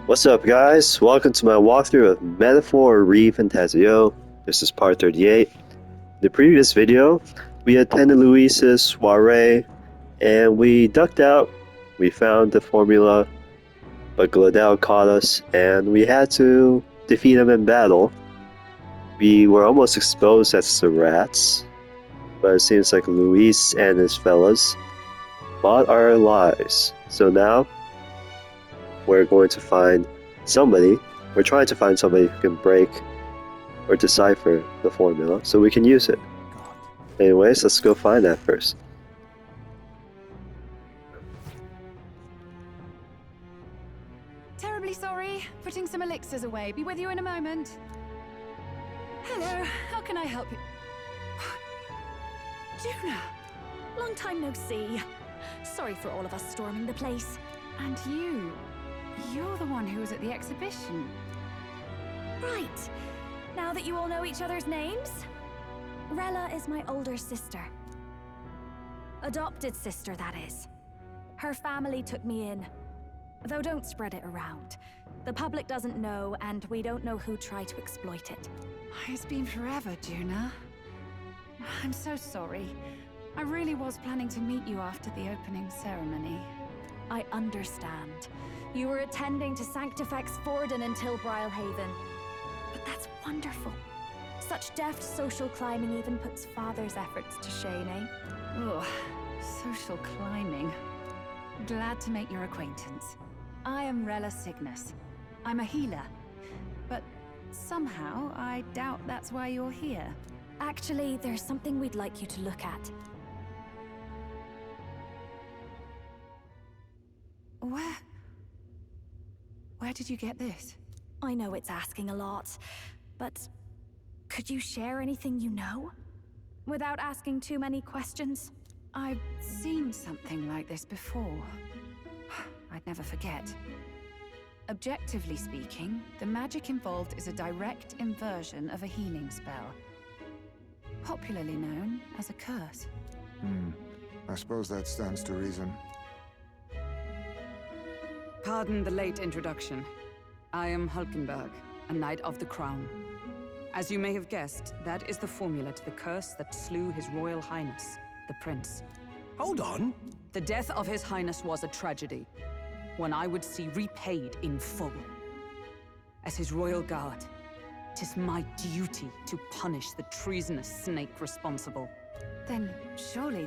What's up, guys? Welcome to my walkthrough of Metaphor ReFantazio. This is part 38. In the previous video, we attended Luis's soiree, and we ducked out. We found the formula, but Gladel caught us, and we had to defeat him in battle. We were almost exposed as the rats, but it seems like Luis and his fellas bought our lies. So now, we're going to find somebody. We're trying to find somebody who can break or decipher the formula so we can use it. Anyways, let's go find that first. Terribly sorry. Putting some elixirs away. Be with you in a moment. Hello. How can I help you? Juna! Long time no see. Sorry for all of us storming the place. And you. You're the one who was at the exhibition. Right. Now that you all know each other's names? Rella is my older sister. Adopted sister, that is. Her family took me in. Though don't spread it around. The public doesn't know, and we don't know who tried to exploit it. It's been forever, Juna. I'm so sorry. I really was planning to meet you after the opening ceremony. I understand. You were attending to Sanctifex Forden until Brilhaven. But that's wonderful. Such deft social climbing even puts father's efforts to shame, eh? Oh, social climbing. Glad to make your acquaintance. I am Rella Cygnus. I'm a healer. But somehow, I doubt that's why you're here. Actually, there's something we'd like you to look at. Where did you get this? I know it's asking a lot, but could you share anything you know? Without asking too many questions? I've seen something like this before. I'd never forget. Objectively speaking, the magic involved is a direct inversion of a healing spell. Popularly known as a curse. I suppose that stands to reason. Pardon the late introduction. I am Hulkenberg, a Knight of the Crown. As you may have guessed, that is the formula to the curse that slew His Royal Highness, the Prince. Hold on! The death of His Highness was a tragedy, one I would see repaid in full. As His Royal Guard, 'tis my duty to punish the treasonous snake responsible. Then, surely,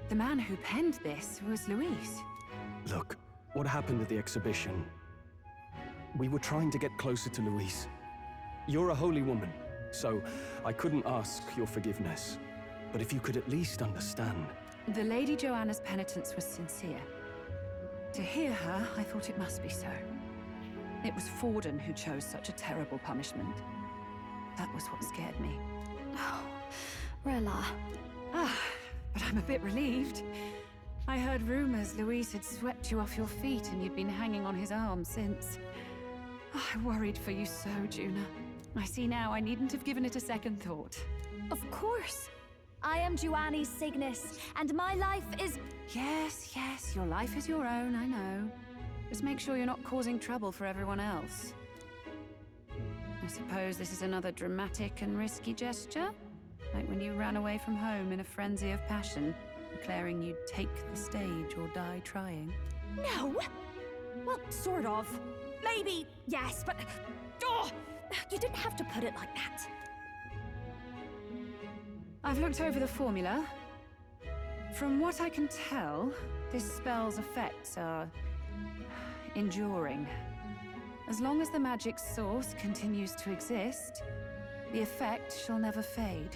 the man who penned this was Luis. Look, what happened at the exhibition? We were trying to get closer to Luis. You're a holy woman, so I couldn't ask your forgiveness. But if you could at least understand. The Lady Joanna's penitence was sincere. To hear her, I thought it must be so. It was Forden who chose such a terrible punishment. That was what scared me. Oh, Rella. But I'm a bit relieved. I heard rumors Luis had swept you off your feet and you'd been hanging on his arm since. I worried for you so, Juna. I see now I needn't have given it a second thought. Of course. I am Joannis Cygnus, and my life is... Yes, your life is your own, I know. Just make sure you're not causing trouble for everyone else. I suppose this is another dramatic and risky gesture? Like when you ran away from home in a frenzy of passion, declaring you'd take the stage or die trying. No! Well, sort of. Maybe, yes, but... Oh, you didn't have to put it like that. I've looked over the formula. From what I can tell, this spell's effects are enduring. As long as the magic's source continues to exist, the effect shall never fade.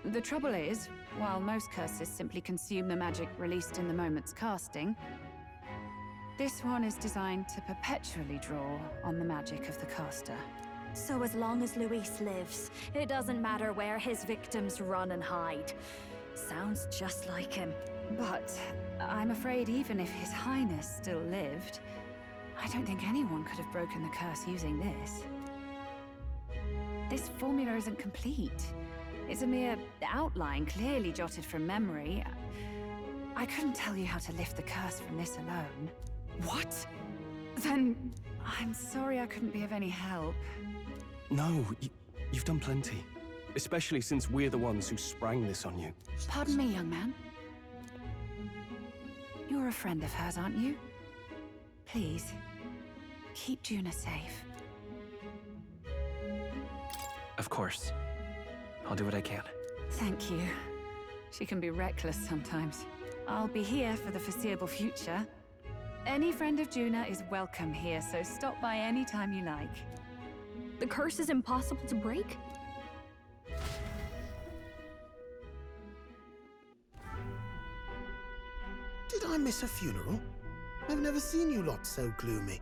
The trouble is, while most curses simply consume the magic released in the moment's casting, this one is designed to perpetually draw on the magic of the caster. So as long as Luis lives, it doesn't matter where his victims run and hide. Sounds just like him. But I'm afraid even if His Highness still lived, I don't think anyone could have broken the curse using this. This formula isn't complete. It's a mere outline, clearly jotted from memory. I couldn't tell you how to lift the curse from this alone. What? Then I'm sorry I couldn't be of any help. No, you've done plenty. Especially since we're the ones who sprang this on you. Pardon me, young man. You're a friend of hers, aren't you? Please, keep Juna safe. Of course. I'll do what I can. Thank you. She can be reckless sometimes. I'll be here for the foreseeable future. Any friend of Juna is welcome here, so stop by any time you like. The curse is impossible to break? Did I miss a funeral? I've never seen you lot so gloomy.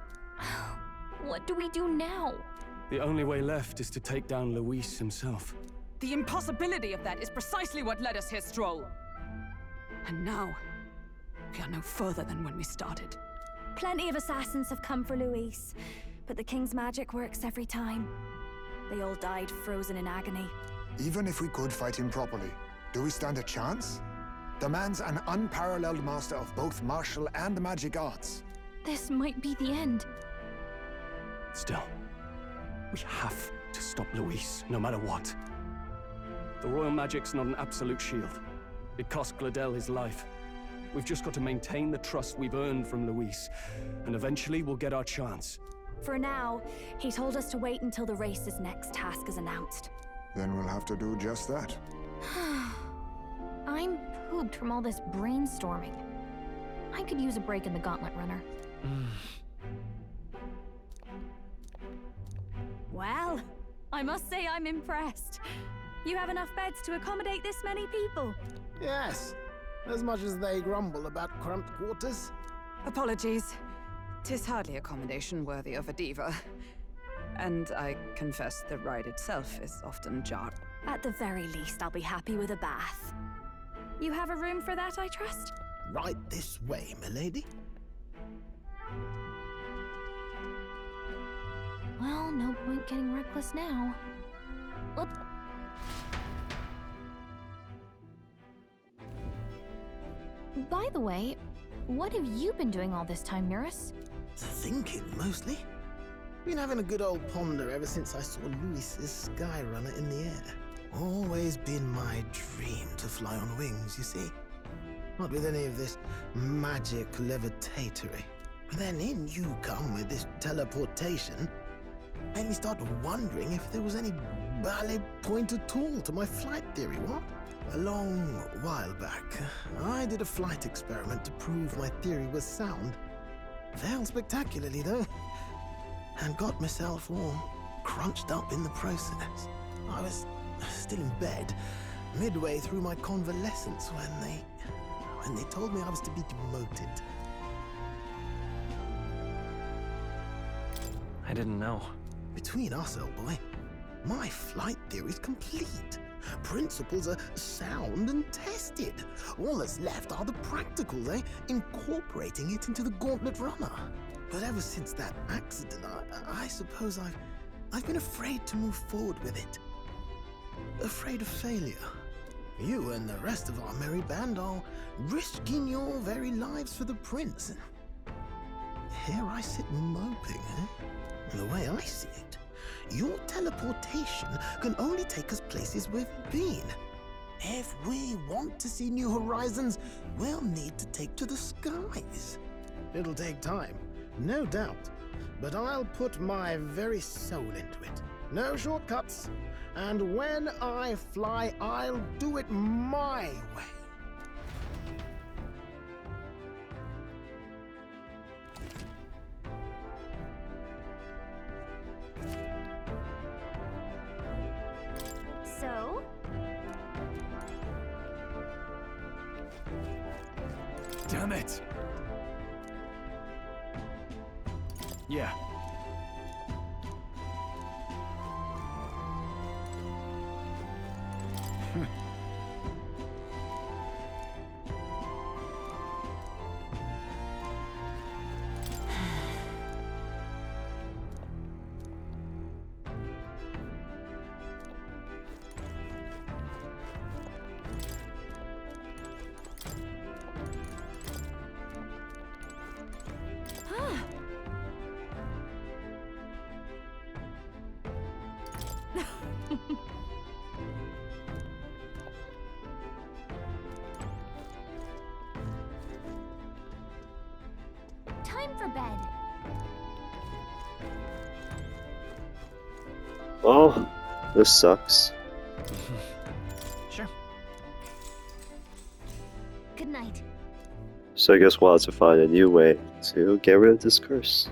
What do we do now? The only way left is to take down Luis himself. The impossibility of that is precisely what led us here, Stroll. And now, we are no further than when we started. Plenty of assassins have come for Luis, but the king's magic works every time. They all died frozen in agony. Even if we could fight him properly, do we stand a chance? The man's an unparalleled master of both martial and magic arts. This might be the end. Still, we have to stop Luis, no matter what. The royal magic's not an absolute shield. It cost Gladel his life. We've just got to maintain the trust we've earned from Luis, and eventually we'll get our chance. For now, he told us to wait until the race's next task is announced. Then we'll have to do just that. I'm pooped from all this brainstorming. I could use a break in the gauntlet runner. Well, I must say I'm impressed. You have enough beds to accommodate this many people. Yes, as much as they grumble about cramped quarters. Apologies. 'Tis hardly accommodation worthy of a diva. And I confess the ride itself is often jarring. At the very least, I'll be happy with a bath. You have a room for that, I trust? Right this way, milady. Well, no point getting reckless now. Whoop. By the way, what have you been doing all this time, Eurus? Thinking, mostly. Been having a good old ponder ever since I saw Luis's Skyrunner in the air. Always been my dream to fly on wings, you see. Not with any of this magic levitatory. But then in you come with this teleportation. Made me start wondering if there was any valid point at all to my flight theory, what? A long while back, I did a flight experiment to prove my theory was sound. Failed spectacularly, though, and got myself all crunched up in the process. I was still in bed, midway through my convalescence, when they told me I was to be demoted. I didn't know. Between us, old boy, my flight theory's complete. Principles are sound and tested. All that's left are the practicals, incorporating it into the gauntlet runner. But ever since that accident, I suppose I've been afraid to move forward with it. Afraid of failure. You and the rest of our merry band are risking your very lives for the prince. Here I sit moping, The way I see it, your teleportation can only take us places we've been. If we want to see new horizons, we'll need to take to the skies. It'll take time, no doubt, but I'll put my very soul into it. No shortcuts. And when I fly, I'll do it my way. So? Damn it! Yeah. Time for bed. Oh, this sucks. Sure. Good night. So I guess we'll have to find a new way to get rid of this curse.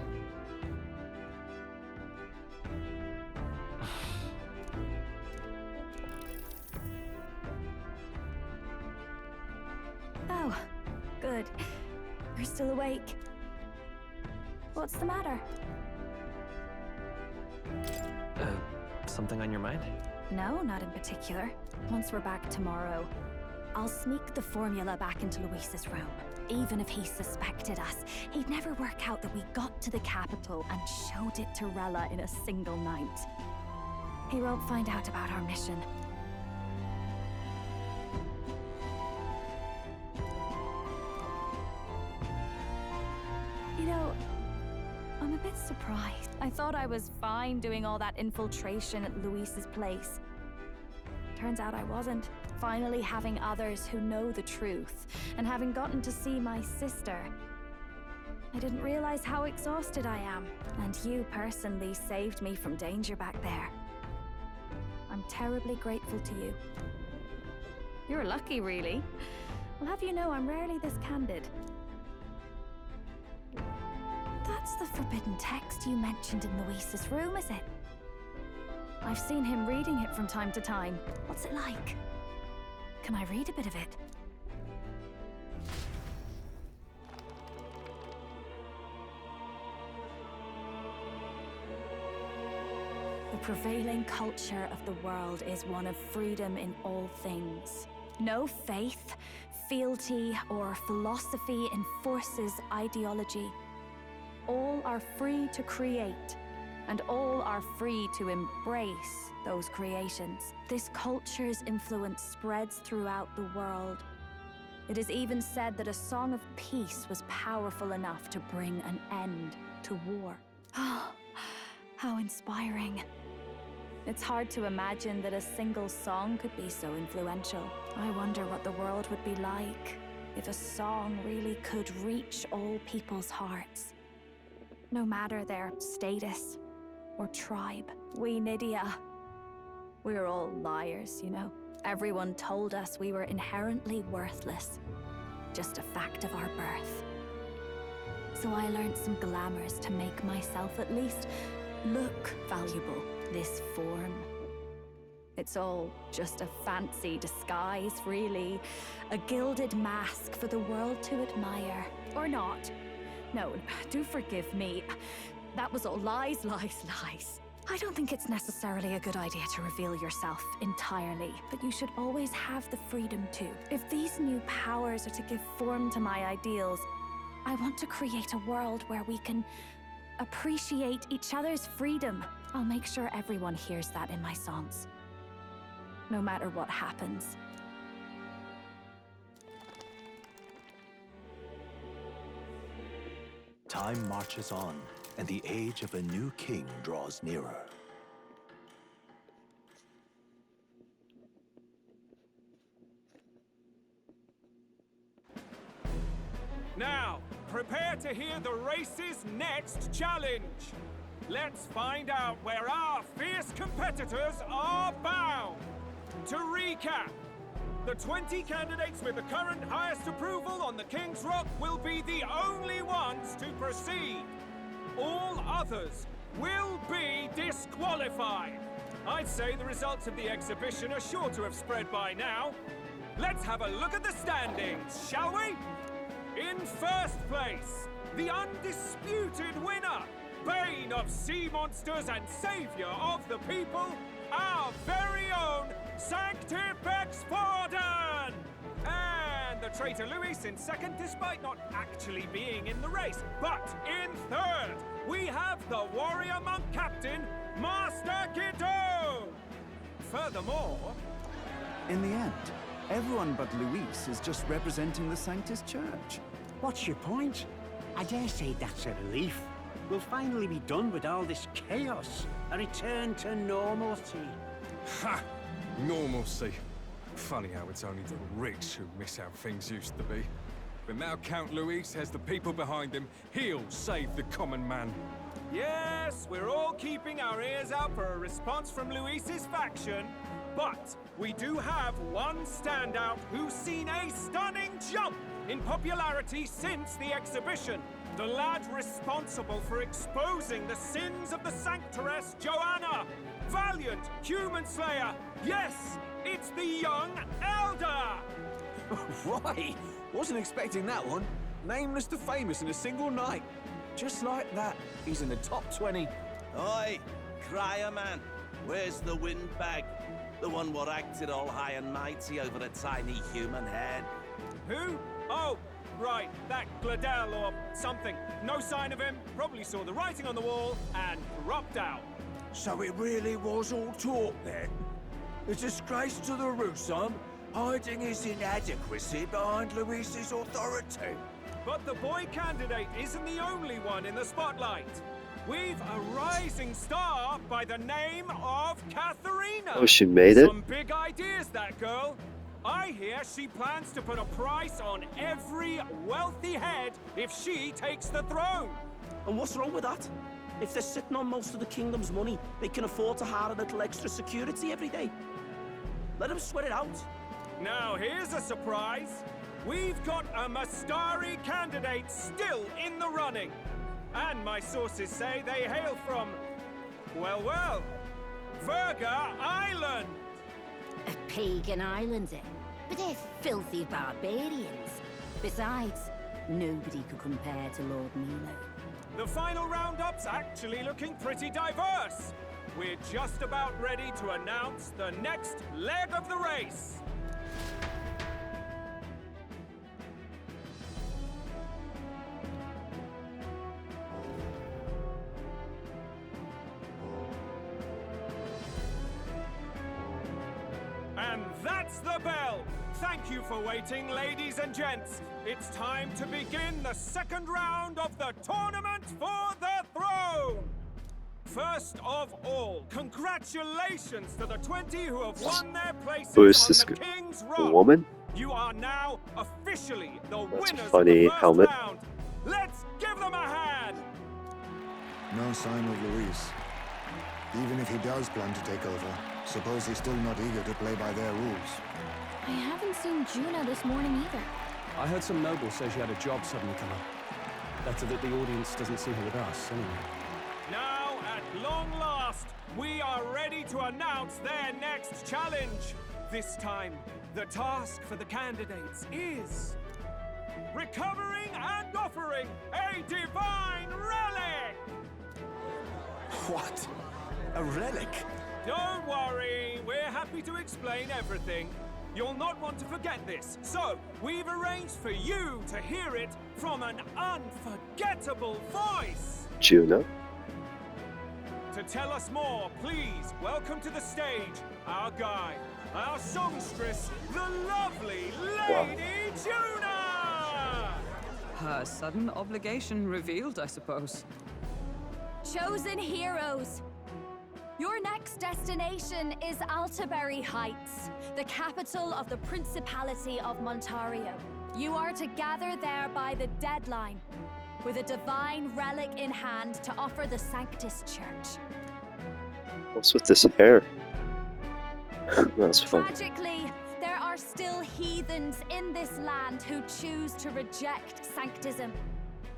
Oh, good. You're still awake. What's the matter? Something on your mind? No, not in particular. Once we're back tomorrow, I'll sneak the formula back into Luis's room. Even if he suspected us, he'd never work out that we got to the capital and showed it to Rella in a single night. He won't find out about our mission. You know, I'm a bit surprised. I thought I was fine doing all that infiltration at Luis's place. Turns out I wasn't. Finally having others who know the truth, and having gotten to see my sister. I didn't realize how exhausted I am, and you personally saved me from danger back there. I'm terribly grateful to you. You're lucky, really. I'll have you know I'm rarely this candid. That's the forbidden text you mentioned in Luis's room, is it? I've seen him reading it from time to time. What's it like? Can I read a bit of it? The prevailing culture of the world is one of freedom in all things. No faith, fealty, or philosophy enforces ideology. All are free to create, and all are free to embrace those creations. This culture's influence spreads throughout the world. It is even said that a song of peace was powerful enough to bring an end to war. Oh, how inspiring. It's hard to imagine that a single song could be so influential. I wonder what the world would be like if a song really could reach all people's hearts. No matter their status or tribe. We Nydia, we're all liars, you know. Everyone told us we were inherently worthless. Just a fact of our birth. So I learned some glamours to make myself at least look valuable. This form. It's all just a fancy disguise, really. A gilded mask for the world to admire. Or not. No, do forgive me. That was all lies, lies, lies. I don't think it's necessarily a good idea to reveal yourself entirely, but you should always have the freedom to. If these new powers are to give form to my ideals, I want to create a world where we can appreciate each other's freedom. I'll make sure everyone hears that in my songs. No matter what happens. Time marches on, and the age of a new king draws nearer. Now, prepare to hear the race's next challenge. Let's find out where our fierce competitors are bound. To recap, the 20 candidates with the current highest approval on the King's Rock will be the only ones to proceed. All others will be disqualified. I'd say the results of the exhibition are sure to have spread by now. Let's have a look at the standings, shall we? In first place, the undisputed winner, bane of sea monsters and savior of the people, our very own Sanctifex Forden! And the traitor Luis in second, despite not actually being in the race. But in third, we have the warrior monk captain, Master Guido! Furthermore... In the end, everyone but Luis is just representing the Sanctus Church. What's your point? I dare say that's a relief. we'll finally be done with all this chaos. A return to normalcy. Ha! Normalcy. Funny how it's only the rich who miss how things used to be. But now Count Luis has the people behind him. He'll save the common man. Yes, we're all keeping our ears out for a response from Luis's faction. But we do have one standout who's seen a stunning jump in popularity since the exhibition. The lad responsible for exposing the sins of the Sanctress Joanna. Valiant human slayer. Yes, it's the young Elder. Right. Wasn't expecting that one. Nameless to famous in a single night. Just like that, he's in the top 20. Oi, crier man. Where's the windbag? The one what acted all high and mighty over a tiny human head. Who? Oh, right, that Gladel or something. No sign of him, probably saw the writing on the wall and dropped out. So it really was all talk then? A disgrace to the Rusum, hiding his inadequacy behind Luis's authority. But the boy candidate isn't the only one in the spotlight. We've a rising star by the name of Katharina. Oh, she made it? Some big ideas, that girl. I hear she plans to put a price on every wealthy head if she takes the throne. And what's wrong with that? If they're sitting on most of the kingdom's money, they can afford to hire a little extra security every day. Let them sweat it out. Now here's a surprise. We've got a Mastari candidate still in the running. And my sources say they hail from, well, Verga Island. A pagan island, eh? But they're filthy barbarians. Besides, nobody could compare to Lord Milo. The final roundup's actually looking pretty diverse. We're just about ready to announce the next leg of the race. And that's the bell! Thank you for waiting, ladies and gents. It's time to begin the second round of the tournament for the throne! First of all, congratulations to the 20 who have won their places Who is this on the King's a Rock. woman? You are now officially the That's a winners funny of the first helmet. round. Let's give them a hand! No sign of Luis. Even if he does plan to take over, suppose he's still not eager to play by their rules. I haven't seen Juno this morning either. I heard some nobles say she had a job suddenly come up. Better that the audience doesn't see her with us, anyway. Now, at long last, we are ready to announce their next challenge. This time, the task for the candidates is recovering and offering a divine relic! What? A relic? Don't worry, we're happy to explain everything. You'll not want to forget this, so we've arranged for you to hear it from an unforgettable voice. Juno? To tell us more, please welcome to the stage our guide, our songstress, the lovely Lady Juna! Her sudden obligation revealed, I suppose. Chosen heroes! Your next destination is Altaberry Heights, the capital of the Principality of Montario. You are to gather there by the deadline, with a divine relic in hand to offer the Sanctus Church. What's with this hair? That's fun. Tragically, there are still heathens in this land who choose to reject Sanctism.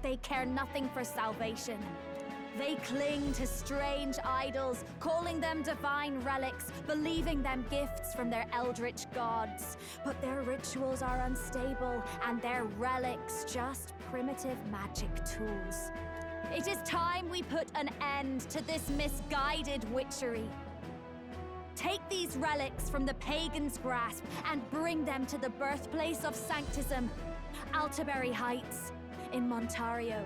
They care nothing for salvation. They cling to strange idols, calling them divine relics, believing them gifts from their eldritch gods. But their rituals are unstable, and their relics just primitive magic tools. It is time we put an end to this misguided witchery. Take these relics from the pagan's grasp and bring them to the birthplace of Sanctism, Altaberry Heights, in Montario.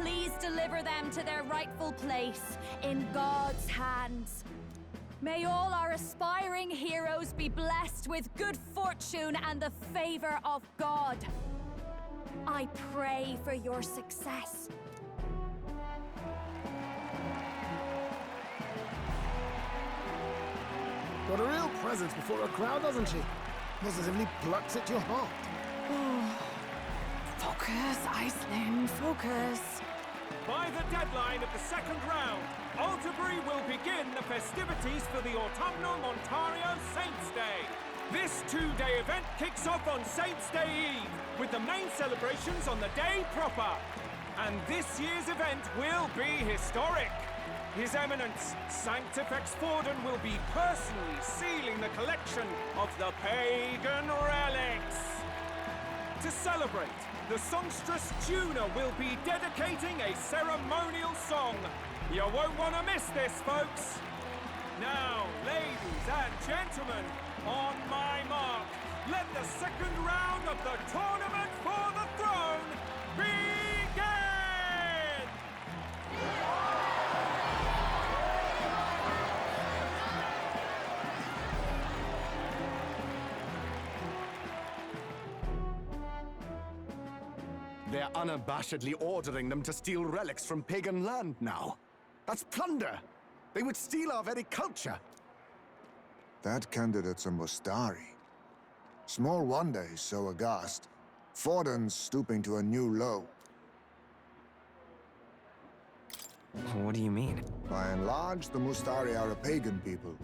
Please deliver them to their rightful place in God's hands. May all our aspiring heroes be blessed with good fortune and the favor of God. I pray for your success. Got a real presence before a crowd, doesn't she? Positively plucks at your heart. Focus, Iceland, focus. By the deadline of the second round, Alderbury will begin the festivities for the Autumnal Montario Saints' Day. This two-day event kicks off on Saints' Day Eve, with the main celebrations on the day proper. And this year's event will be historic. His Eminence, Sanctifex Forden, will be personally sealing the collection of the pagan relics. To celebrate, the songstress Juna will be dedicating a ceremonial song. You won't want to miss this, folks. Now, ladies and gentlemen, on my mark, let the second round of the Tournament for the Throne begin! They're unabashedly ordering them to steal relics from pagan land now. That's plunder! They would steal our very culture! That candidate's a Mustari. Small wonder he's so aghast. Forden's stooping to a new low. What do you mean? By and large, the Mustari are a pagan people.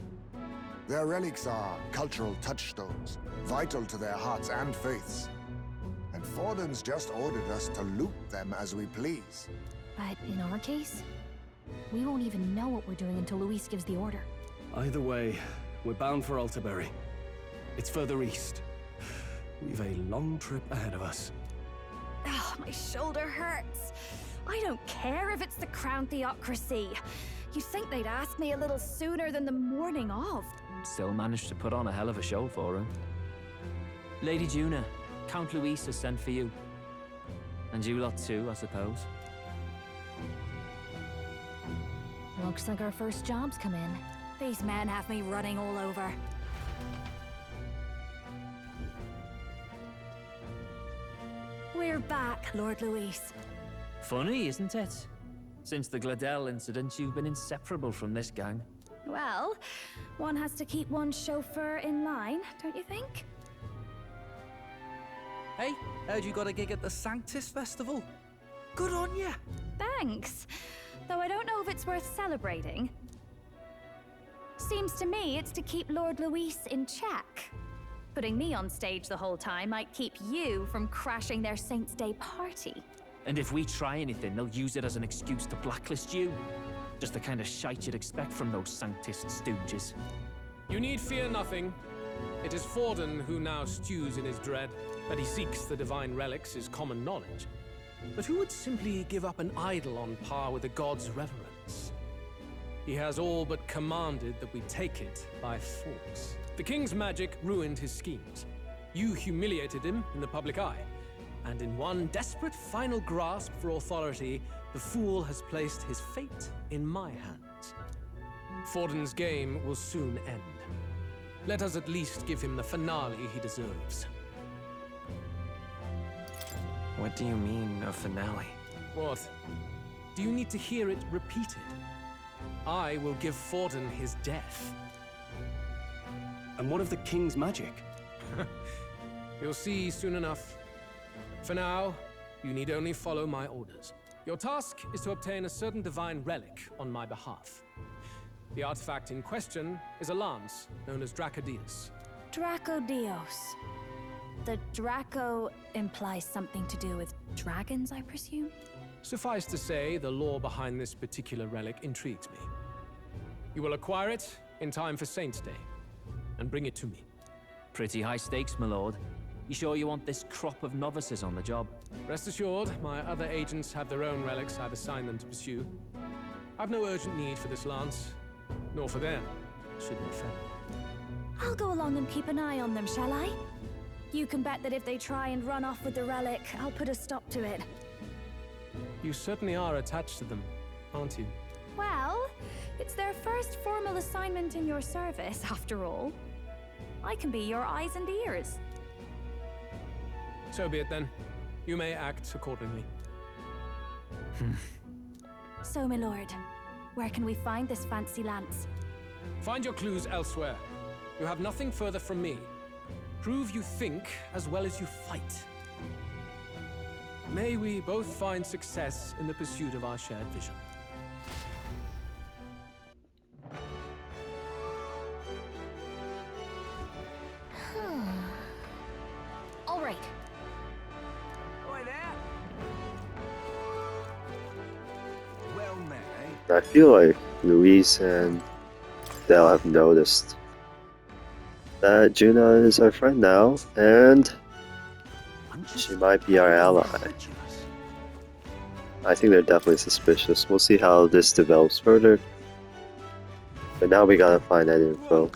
Their relics are cultural touchstones, vital to their hearts and faiths. And Forden's just ordered us to loot them as we please. But in our case, we won't even know what we're doing until Luis gives the order. Either way, we're bound for Alderbury. It's further east. We've a long trip ahead of us. Oh, my shoulder hurts. I don't care if it's the Crown Theocracy. You'd think they'd ask me a little sooner than the morning of. Still managed to put on a hell of a show for him. Lady Juna, Count Luis has sent for you. And you lot too, I suppose. Looks like our first job's come in. These men have me running all over. We're back, Lord Luis. Funny, isn't it? Since the Gladel incident, you've been inseparable from this gang. Well, one has to keep one's chauffeur in line, don't you think? Hey, heard you got a gig at the Sanctus Festival? Good on ya! Thanks. Though I don't know if it's worth celebrating. Seems to me it's to keep Lord Luis in check. Putting me on stage the whole time might keep you from crashing their Saints' Day party. And if we try anything, they'll use it as an excuse to blacklist you. Just the kind of shite you'd expect from those Sanctist stooges. You need fear nothing. It is Forden who now stews in his dread. That he seeks the divine relics is common knowledge. But who would simply give up an idol on par with the god's reverence? He has all but commanded that we take it by force. The king's magic ruined his schemes. You humiliated him in the public eye. And in one desperate final grasp for authority, the fool has placed his fate in my hands. Forden's game will soon end. Let us at least give him the finale he deserves. What do you mean, a finale? What? Do you need to hear it repeated? I will give Forden his death. And what of the king's magic? You'll see soon enough. For now, you need only follow my orders. Your task is to obtain a certain divine relic on my behalf. The artifact in question is a lance known as Dracodios. Dracodios. The Draco implies something to do with dragons, I presume? Suffice to say, the lore behind this particular relic intrigues me. You will acquire it in time for Saints' Day, and bring it to me. Pretty high stakes, my lord. You sure you want this crop of novices on the job? Rest assured, my other agents have their own relics I've assigned them to pursue. I've no urgent need for this lance, nor for them, should we fail. I'll go along and keep an eye on them, shall I? You can bet that if they try and run off with the relic, I'll put a stop to it. You certainly are attached to them, aren't you? Well, it's their first formal assignment in your service, after all. I can be your eyes and ears. So be it then. You may act accordingly. So, my lord, where can we find this fancy lance? Find your clues elsewhere. You have nothing further from me. Prove you think as well as you fight. May we both find success in the pursuit of our shared vision. All right. Oi there. Well met, I feel like Luis and Del have noticed that Juna is our friend now, and she might be our ally. I think they're definitely suspicious. We'll see how this develops further. But now we gotta find that info.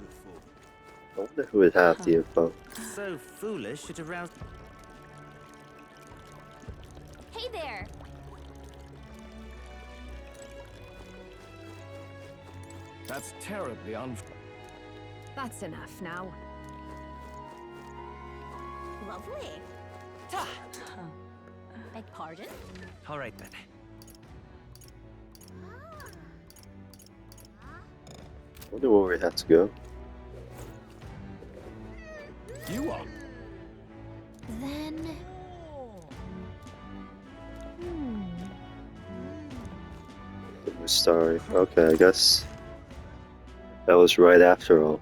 I wonder who would have the info. So foolish it aroused. Hey there. That's terribly unfair. That's enough now. Lovely. Beg pardon? All right then. I wonder where we have to go. You are. Then... Sorry. Okay, I guess that was right after all.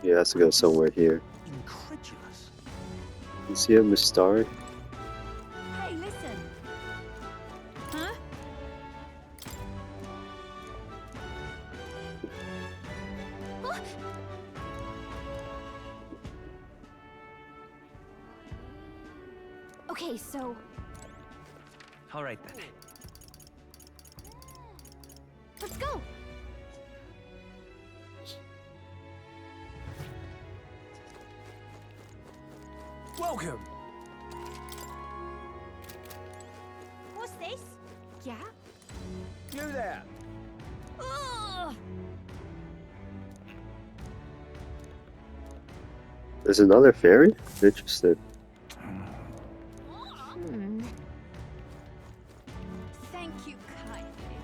He has to go somewhere here. Incredulous. You see a Mustari? Hey, listen. Huh? Huh? Okay, so... All right then. Let's go! Welcome. What's this? Yeah? You there. Ugh! There's another fairy? Interesting. Thank you kindly.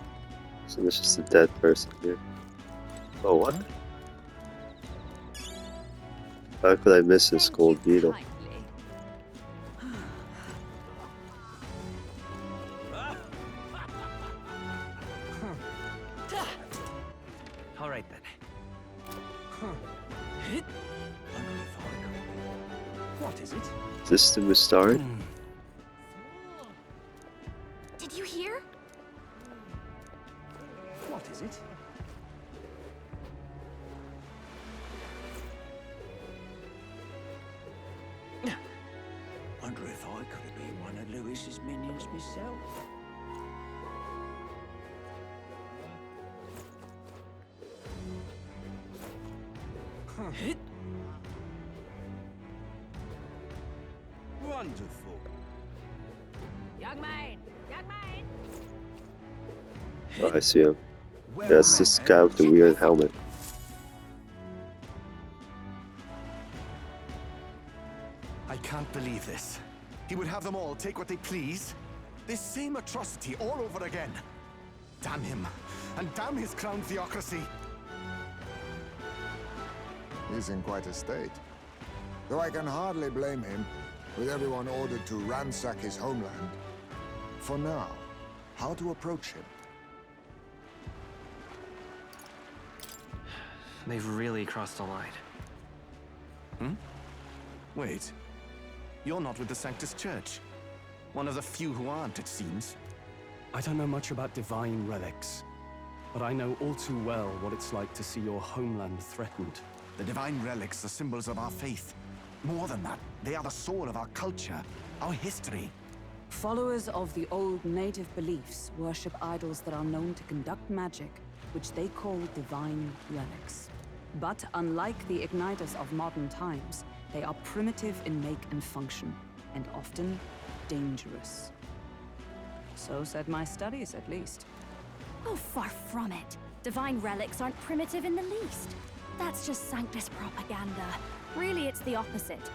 So there's just a dead person here. Oh, what? How could I miss this gold beetle? All right then. What is it? Is this the Mustari? Did you hear? What is it? Wonder if I could have been one of Lewis's minions myself. Wonderful. Young man! Young man! Oh, I see him. That's this guy with the weird helmet. I can't believe this. He would have them all take what they please. This same atrocity all over again. Damn him, and damn his crown theocracy. He's in quite a state. Though I can hardly blame him, with everyone ordered to ransack his homeland. For now, how to approach him? They've really crossed the line. Hmm? Wait. You're not with the Sanctus Church. One of the few who aren't, it seems. I don't know much about divine relics, but I know all too well what it's like to see your homeland threatened. The divine relics are symbols of our faith. More than that, they are the soul of our culture, our history. Followers of the old native beliefs worship idols that are known to conduct magic, which they call divine relics. But unlike the igniters of modern times, they are primitive in make and function, and often dangerous. So said my studies, at least. Oh, far from it. Divine relics aren't primitive in the least. That's just Sanctus propaganda. Really, it's the opposite.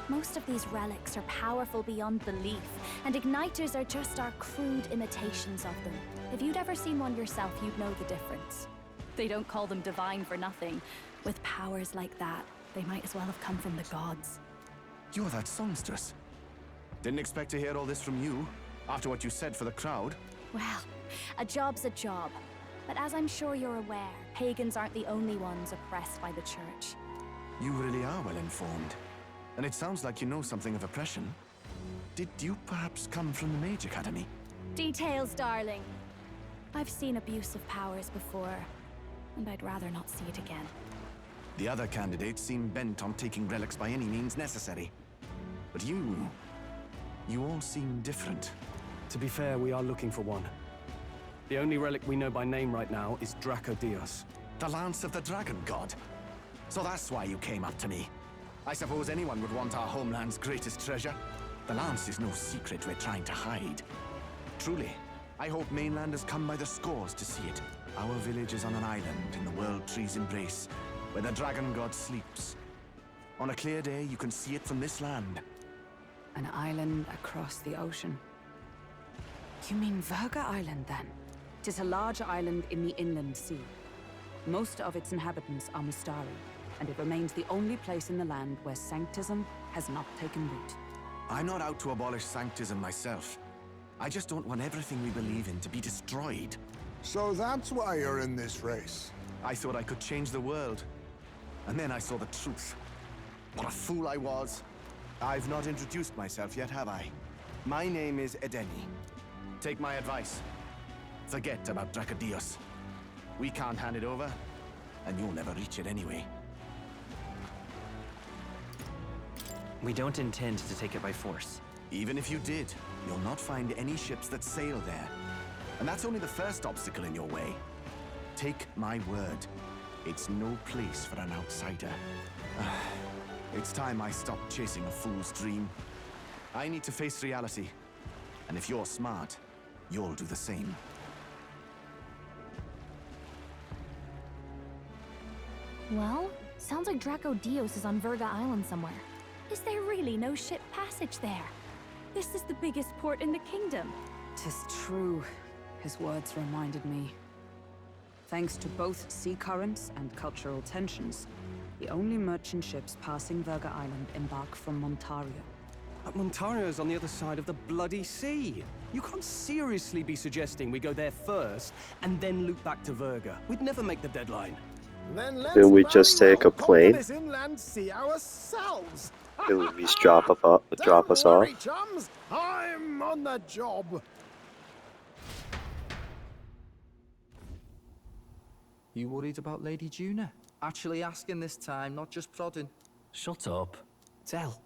Most of these relics are powerful beyond belief, and igniters are just our crude imitations of them. If you'd ever seen one yourself, you'd know the difference. They don't call them divine for nothing. With powers like that, they might as well have come from the gods. You're that songstress. Didn't expect to hear all this from you, after what you said for the crowd. Well, a job's a job. But as I'm sure you're aware, pagans aren't the only ones oppressed by the church. You really are well informed. And it sounds like you know something of oppression. Did you perhaps come from the Mage Academy? Details, darling. I've seen abuse of powers before, and I'd rather not see it again. The other candidates seem bent on taking relics by any means necessary. But you all seem different. To be fair, we are looking for one. The only relic we know by name right now is Dracodios. The Lance of the Dragon God. So that's why you came up to me. I suppose anyone would want our homeland's greatest treasure. The Lance is no secret we're trying to hide. Truly, I hope mainlanders come by the scores to see it. Our village is on an island in the World Tree's embrace, where the Dragon God sleeps. On a clear day, you can see it from this land. An island across the ocean. You mean Verga Island, then? 'Tis a large island in the inland sea. Most of its inhabitants are Mustari, and it remains the only place in the land where Sanctism has not taken root. I'm not out to abolish Sanctism myself. I just don't want everything we believe in to be destroyed. So that's why you're in this race. I thought I could change the world. And then I saw the truth. What a fool I was. I've not introduced myself yet, have I? My name is Edeni. Take my advice. Forget about Dracodios. We can't hand it over, and you'll never reach it anyway. We don't intend to take it by force. Even if you did, you'll not find any ships that sail there. And that's only the first obstacle in your way. Take my word. It's no place for an outsider. It's time I stopped chasing a fool's dream. I need to face reality. And if you're smart, you'll do the same. Well, sounds like Dracodios is on Verga Island somewhere. Is there really no ship passage there? This is the biggest port in the kingdom. 'Tis true. His words reminded me. Thanks to both sea currents and cultural tensions, the only merchant ships passing Verga Island embark from Montario. But Montario's on the other side of the bloody sea. You can't seriously be suggesting we go there first and then loop back to Verga. We'd never make the deadline. Then let's Can we just take a plane? this inland sea ourselves. Can we just drop us off? Worry, chums. I'm on the job. You worried about Lady Juna? Actually asking this time, not just prodding. Shut up. Tell.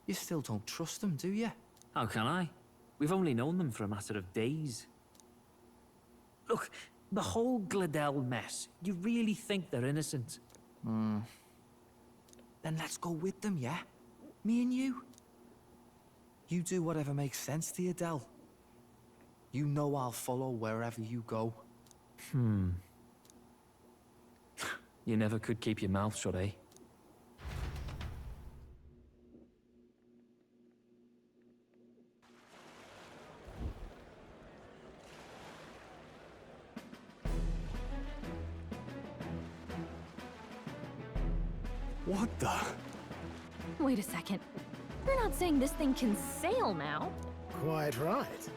You still don't trust them, do you? How can I? We've only known them for a matter of days. Look, the whole Gladel mess, you really think they're innocent? Then let's go with them, yeah? Me and you. You do whatever makes sense to you, Del. You know I'll follow wherever you go. You never could keep your mouth shut, eh? What the? Wait a second. You're not saying this thing can sail now? Quite right.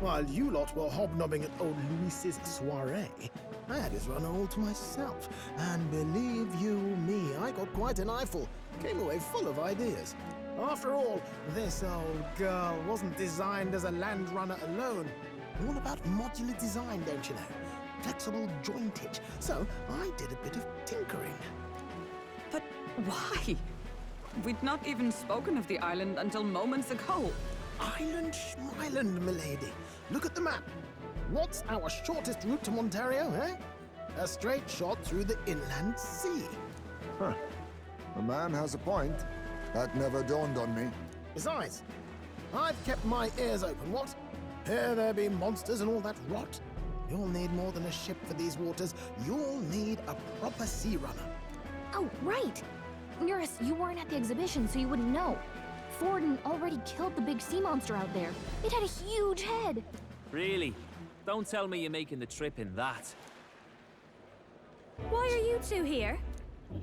While you lot were hobnobbing at old Luis's soiree, I had his run all to myself. And believe you me, I got quite an eyeful. Came away full of ideas. After all, this old girl wasn't designed as a land runner alone. All about modular design, don't you know? Flexible jointage. So I did a bit of tinkering. But why? We'd not even spoken of the island until moments ago. Island Schmeiland, milady. Look at the map. What's our shortest route to Montario, eh? A straight shot through the inland sea. Huh. The man has a point. That never dawned on me. Besides, I've kept my ears open, what? Here there be monsters and all that rot. You'll need more than a ship for these waters. You'll need a proper sea runner. Oh, right. Eurus, you weren't at the exhibition, so you wouldn't know. Forden already killed the big sea monster out there. It had a huge head. Really? Don't tell me you're making the trip in that. Why are you two here?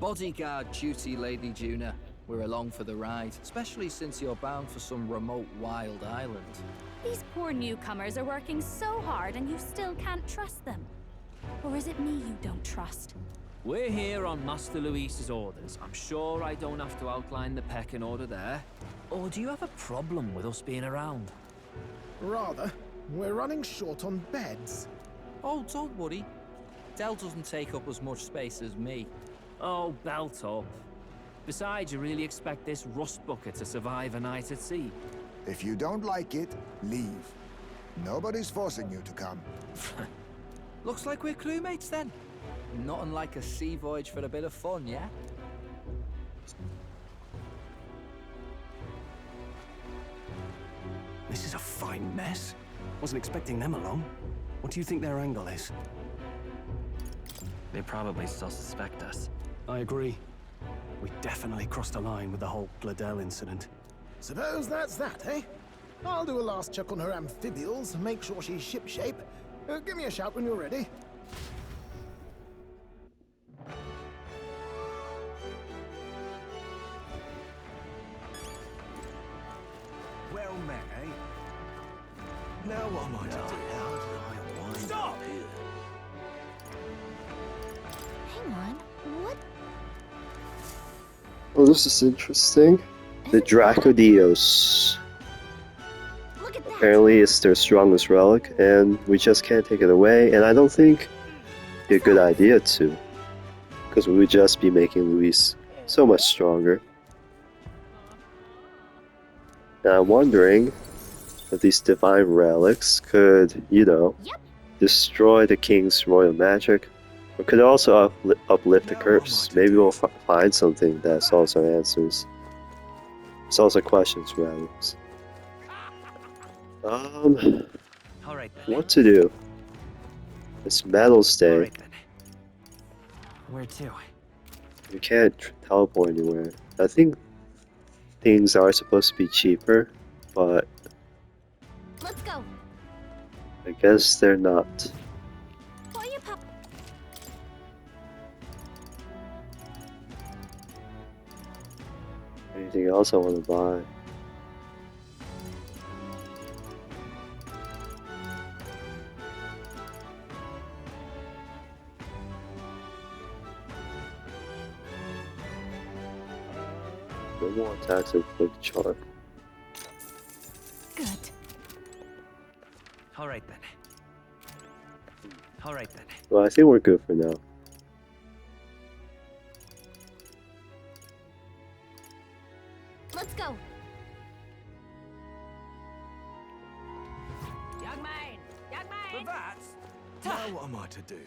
Bodyguard duty, Lady Juna. We're along for the ride, especially since you're bound for some remote wild island. These poor newcomers are working so hard and you still can't trust them. Or is it me you don't trust? We're here on Master Luis's orders. I'm sure I don't have to outline the pecking order there. Or do you have a problem with us being around? Rather. We're running short on beds. Oh, don't worry. Del doesn't take up as much space as me. Oh, belt up. Besides, you really expect this rust bucket to survive a night at sea? If you don't like it, leave. Nobody's forcing you to come. Looks like we're crewmates then. Not unlike a sea voyage for a bit of fun, yeah? This is a fine mess. Wasn't expecting them along. What do you think their angle is? They probably still suspect us. I agree. We definitely crossed a line with the whole Gladel incident. Suppose that's that, eh? I'll do a last check on her amphibials, make sure she's shipshape. Give me a shout when you're ready. Well met, eh? Now what am I to do? How did I stop! Hang on, what? Oh, this is interesting. The Dracodios. Apparently it's their strongest relic, and we just can't take it away, and I don't think it'd be a good idea to. Because we would just be making Luis so much stronger. And I'm wondering if these divine relics could, you know, destroy the king's royal magic, or could also uplift the curse. Maybe we'll find something that solves our answers. Solves our questions, rather. All right, then. What to do? It's Medals Day. All right, then. Where to? You can't teleport anywhere. I think things are supposed to be cheaper, but Let's go. I guess they're not. Anything else I want to buy? No more attacks of quick charge. Good. All right, then. All right, then. Well, I think we're good for now. Let's go. Young man! Young man! But that's... Now what am I to do?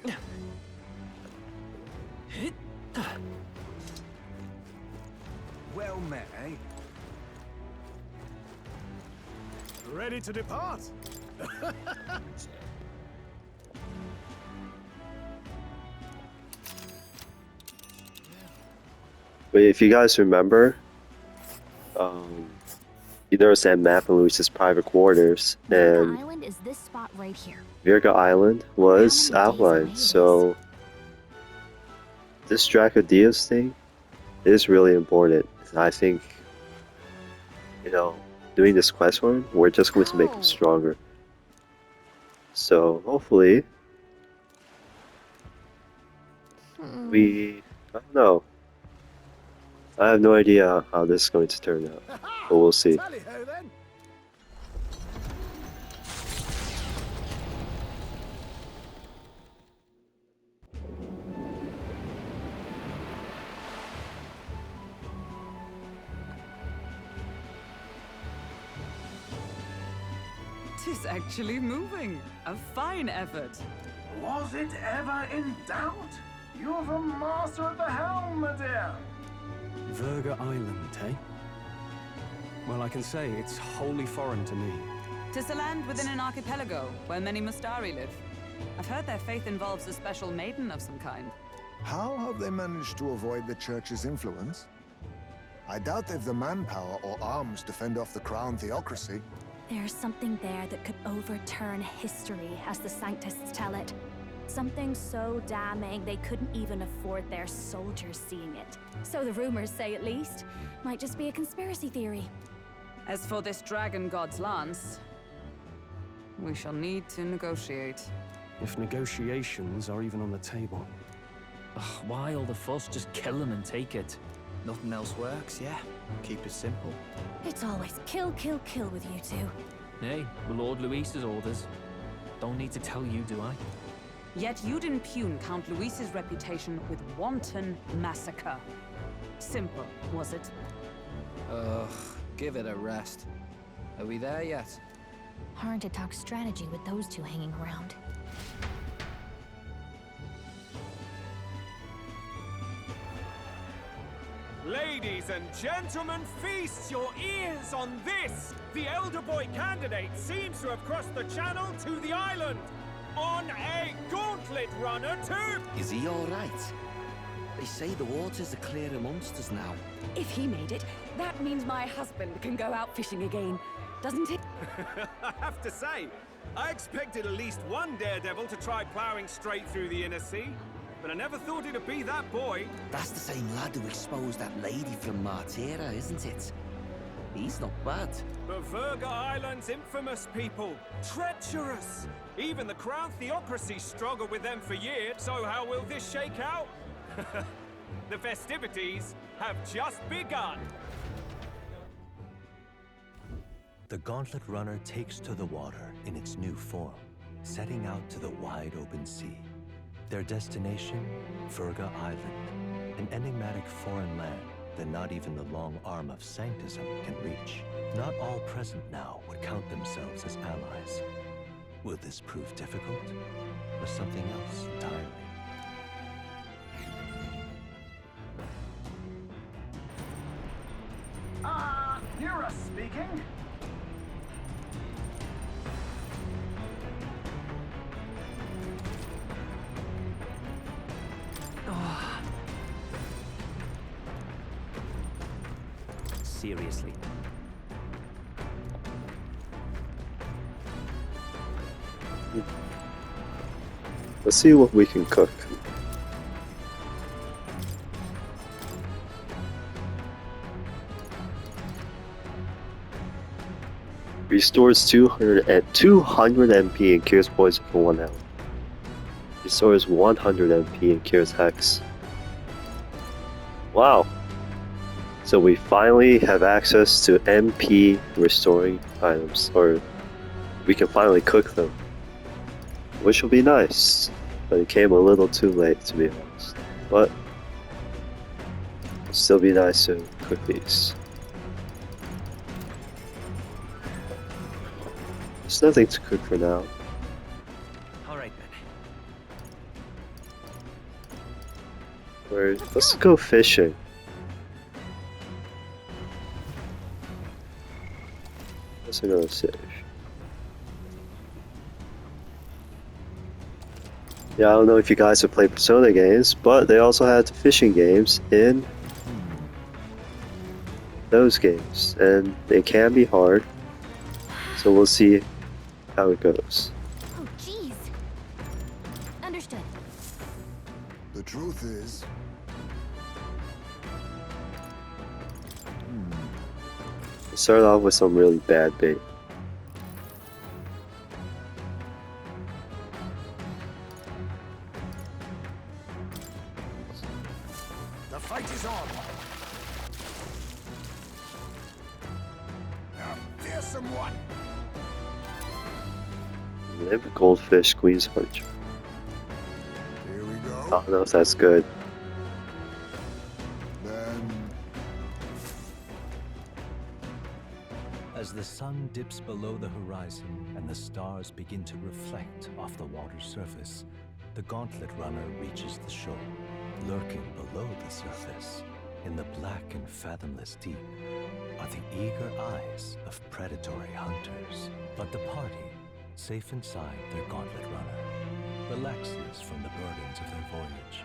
Well met, eh? Ready to depart? But if you guys remember, you notice that map of Luis's private quarters, and Island is this spot right here. Virga Island was outlined, so this Dracodios thing is really important. I think, you know, doing this quest one, we're just going to make him stronger. So hopefully, I don't know. I have no idea how this is going to turn out, but we'll see. Tally-ho then. Tis actually moving. A fine effort. Was it ever in doubt? You're the master at the helm, my dear. Virga Island, eh? Well, I can say it's wholly foreign to me. Tis a land within an archipelago where many Mustari live. I've heard their faith involves a special maiden of some kind. How have they managed to avoid the church's influence? I doubt they've the manpower or arms to fend off the crown theocracy. There's something there that could overturn history, as the Sanctists tell it. Something so damning they couldn't even afford their soldiers seeing it. So the rumors say, at least. Might just be a conspiracy theory. As for this dragon god's lance, we shall need to negotiate. If negotiations are even on the table. Ugh, why all the fuss? Just kill him and take it. Nothing else works, yeah. Keep it simple. It's always kill, kill, kill with you two. Hey, Lord Luis's orders. Don't need to tell you, do I? Yet you'd impugn Count Luis's reputation with wanton massacre. Simple, was it? Ugh, give it a rest. Are we there yet? Hard to talk strategy with those two hanging around. Ladies and gentlemen, feast your ears on this! The elder boy candidate seems to have crossed the channel to the island! On a gauntlet runner too! Is he alright? They say the waters are clear amongst us now. If he made it, that means my husband can go out fishing again, doesn't it? I have to say, I expected at least one daredevil to try plowing straight through the inner sea, but I never thought it'd be that boy. That's the same lad who exposed that lady from Martira, isn't it? He's not bad. But Verga Island's infamous people. Treacherous! Even the Crown Theocracy struggled with them for years, so how will this shake out? The festivities have just begun. The Gauntlet Runner takes to the water in its new form, setting out to the wide open sea. Their destination, Verga Island, an enigmatic foreign land that not even the long arm of Sanctism can reach. Not all present now would count themselves as allies. Will this prove difficult, or something else entirely? Nira speaking. Seriously. Let's see what we can cook. Restores 200 MP and cures poison for 1 hour. Restores 100 MP and cures hex. Wow. So we finally have access to MP restoring items, or we can finally cook them. Which will be nice, but it came a little too late to be honest. But it'll still be nice to cook these. There's nothing to cook for now. Alright then. Let's go fishing. What's I gonna say? Yeah, I don't know if you guys have played Persona games, but they also had fishing games in those games, and they can be hard. So we'll see how it goes. Oh, jeez. Understood. The truth is, Let's start off with some really bad bait. the fight is on. A fearsome one. Live goldfish, Queen's Punch. Here we go. I don't know if that's good. Then As the sun dips below the horizon and the stars begin to reflect off the water's surface, the Gauntlet Runner reaches the shore. Lurking below the surface, in the black and fathomless deep, are the eager eyes of predatory hunters. But the party, safe inside their Gauntlet Runner, relaxes from the burdens of their voyage,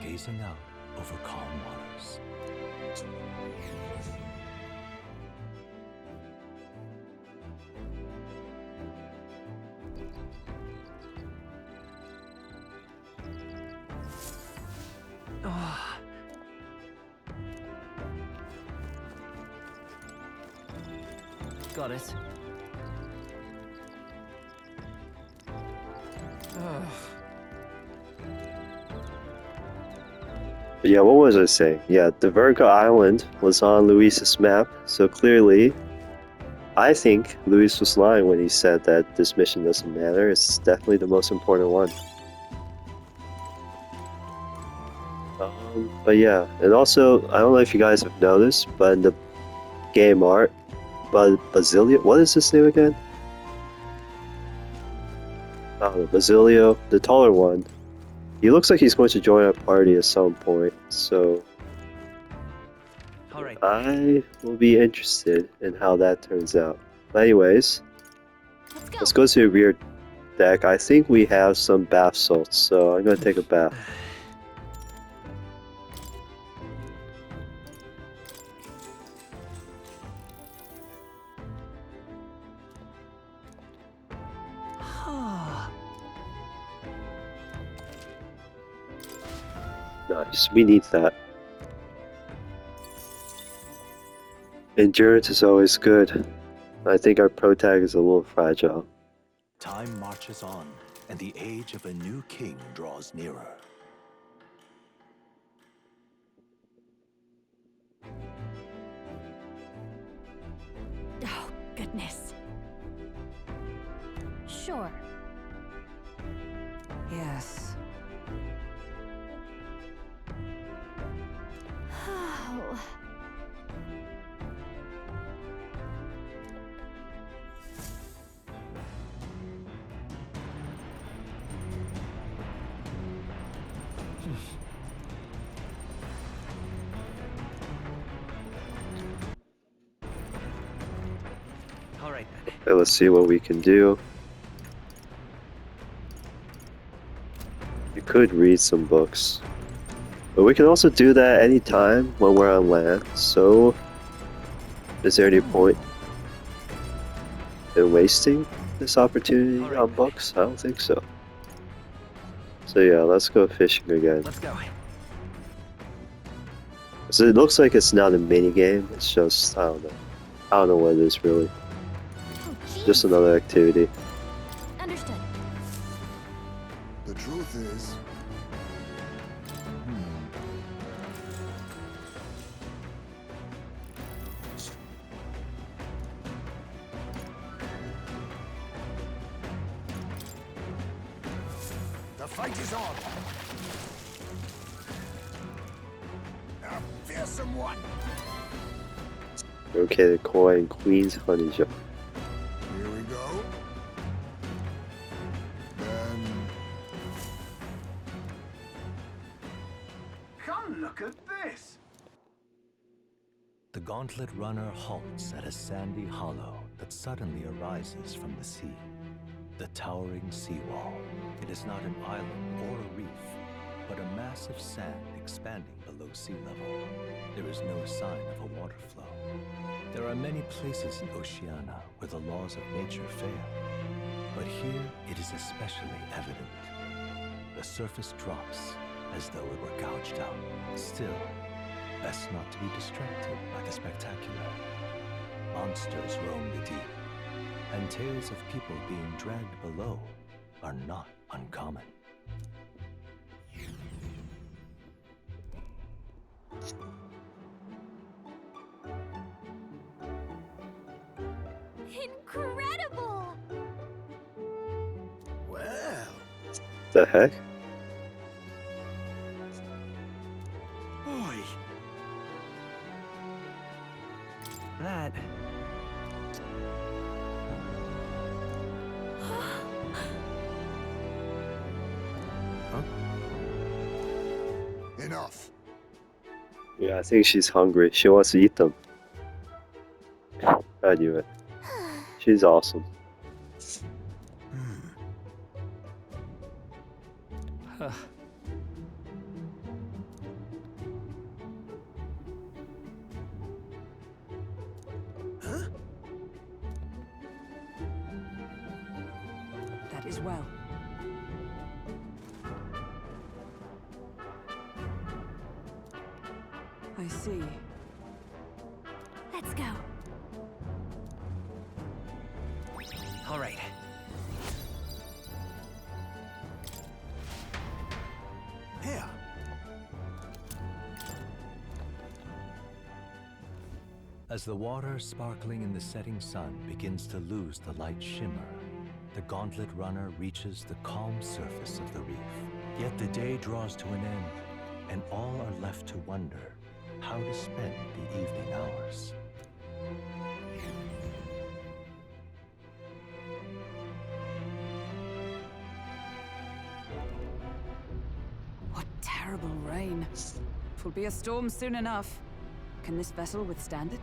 gazing out over calm waters. Got it. But yeah, what was I saying? Yeah, the Virgo Island was on Luis's map, so clearly, I think Luis was lying when he said that this mission doesn't matter. It's definitely the most important one. But yeah, and also, I don't know if you guys have noticed, but in the game art, Basilio, what is his name again? I don't know, Basilio, the taller one. He looks like he's going to join our party at some point, so Alright. I will be interested in how that turns out. But anyways, let's go to the rear deck. I think we have some bath salts, so I'm going to take a bath. Nice, we need that. Endurance is always good. I think our pro tag is a little fragile. Time marches on, and the age of a new king draws nearer. Oh, goodness. Sure. Yes. Oh. Alright then. Okay, let's see what we can do. You could read some books. But we can also do that anytime when we're on land, so is there any point in wasting this opportunity on books? I don't think so. So yeah, let's go fishing again. Let's go. So it looks like it's not a mini game, it's just, I don't know. I don't know what it is really. Just another activity. Understood. The truth is, the fight is on. A fearsome one. Located coin, Queen's Honey Jar. Here we go. Then Come look at this. The gauntlet runner halts at a sandy hollow that suddenly arises from the sea. The towering seawall. It is not an island or a reef, but a mass of sand expanding below sea level. There is no sign of a water flow. There are many places in Oceania where the laws of nature fail, but here it is especially evident. The surface drops as though it were gouged out. Still, best not to be distracted by the spectacular. Monsters roam the deep, and tales of people being dragged below are not uncommon. Incredible! Well, The heck? Boy. That. enough. Yeah, I think she's hungry. She wants to eat them. I knew it. She's awesome. Huh. That is well. I see. Let's go. As the water sparkling in the setting sun begins to lose the light shimmer, the gauntlet runner reaches the calm surface of the reef. Yet the day draws to an end, and all are left to wonder how to spend the evening hours. What terrible rain. Twill be a storm soon enough. Can this vessel withstand it?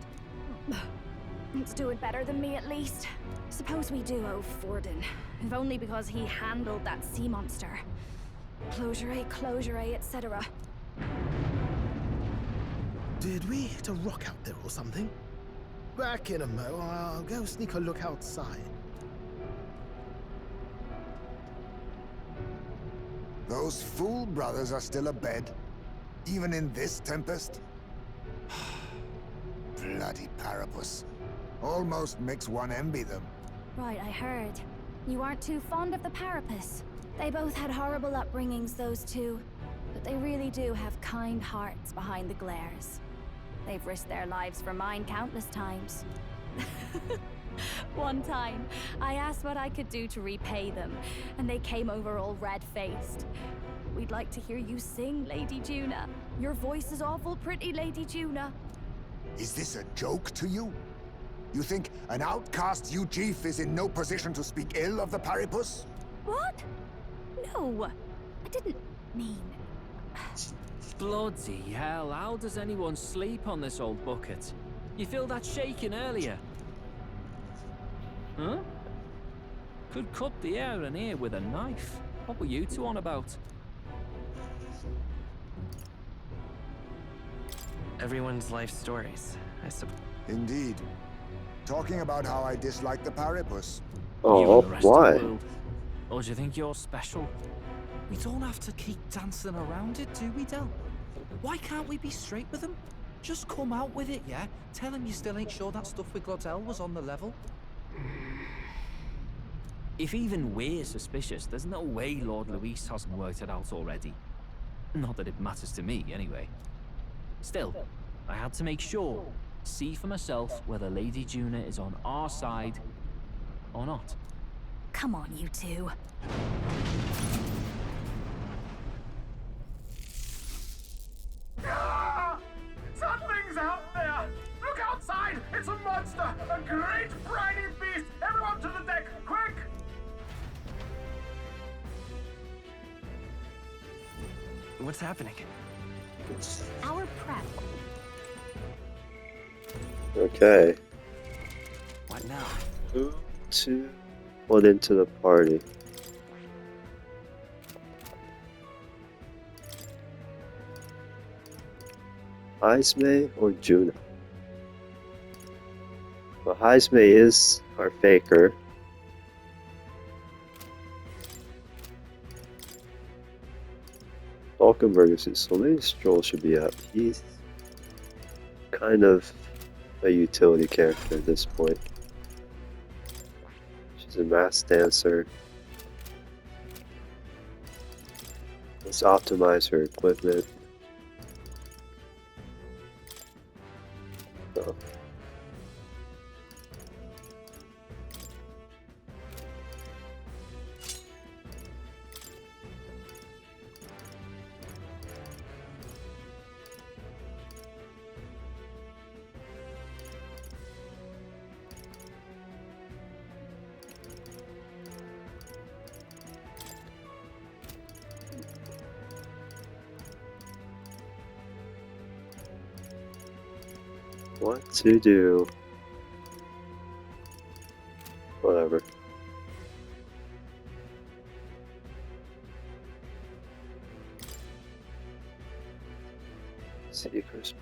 It's doing better than me, at least. Suppose we do owe Forden, if only because he handled that sea monster. Closure, etc. Did we hit a rock out there or something? Back in a mo, I'll go sneak a look outside. Those fool brothers are still abed, even in this tempest? Bloody Parapus. Almost makes one envy them. Right, I heard. You aren't too fond of the Parapus. They both had horrible upbringings, those two. But they really do have kind hearts behind the glares. They've risked their lives for mine countless times. One time, I asked what I could do to repay them, and they came over all red-faced. We'd like to hear you sing, Lady Juna. Your voice is awful pretty, Lady Juna. Is this a joke to you? You think an outcast Chief is in no position to speak ill of the Paripus? What? No, I didn't mean... Bloody hell, how does anyone sleep on this old bucket? You feel that shaking earlier? Huh? Could cut the air in here with a knife. What were you two on about? Everyone's life stories, I suppose. Indeed. Talking about how I dislike the Paripus. You and the rest of why? the world. Or do you think you're special? We don't have to keep dancing around it, do we, Del? Why can't we be straight with him? Just come out with it, yeah? Tell him you still ain't sure that stuff with Glottel was on the level. If even we're suspicious, there's no way Lord Luis hasn't worked it out already. Not that it matters to me, anyway. Still, I had to make sure, see for myself whether Lady Juna is on our side or not. Come on, you two. Ah! Something's out there! Look outside! It's a monster! A great briny beast! Everyone to the deck! Quick! What's happening? Our prep. Okay. What now? 2, 2, 1 into the party. Heisme or Juna? Well, Heisme is our faker. Falkenberg is so maybe Stroll should be up. He's kind of a utility character at this point. She's a mass dancer. Let's optimize her equipment. So. What to do? Whatever. Seekers.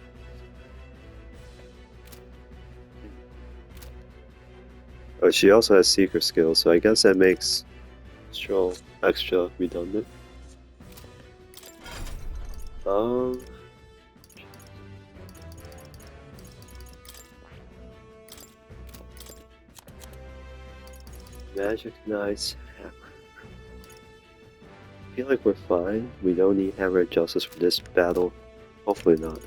Oh, she also has seeker skills, so I guess that makes Stroll extra redundant. Magic Knight's Hammer. I feel like we're fine. We don't need Hammer of Justice for this battle. Hopefully not.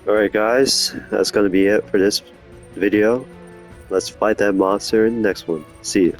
Alright guys, that's gonna be it for this video. Let's fight that monster in the next one. See ya.